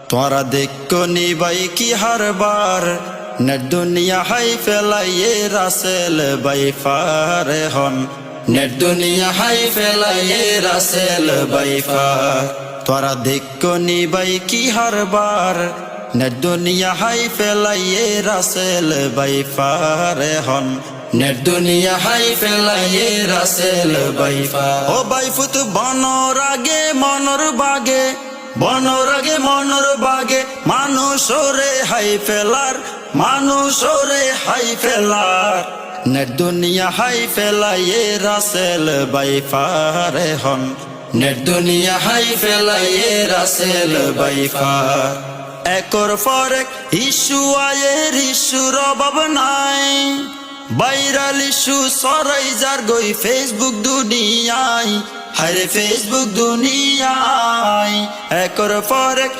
তোরা দেখো নিবাই কি হারবার নেট দুনিয়া হাই ফেলাইয়ে রাসেল বাই ফারে হন নেট দুনিয়া হাই ফেলাইয়ে রাসেল বাই ফার তোরা দেখো নিবাই কি হারবার নেট দুনিয়া হাই ফেলাইয়ে রাসেল বাই ফারে হন নেট দুনিয়া হাই ফেলাইয়ে রাসেল বাই ফার ও বাই ফুত বনর আগে মনর বাগে বনর আগে মনর বাগে মানুষরে হাই ফেলার মানুষরে হাই ফেলার নেট দুনিয়া হাই ফেলাইয়ে রাসেল বাই ফারে হন নেট দুনিয়া হাই ফেলাইয়ে রাসেল বাই ফার একর পর এক ইস্যু আয়ের ইস্যুর অভাব নাই ভাইরাল ইস্যু সরাই যার গই ফেসবুক দুনিয়ায় হায়রে ফেসবুক দুনিয়ায় একর পর এক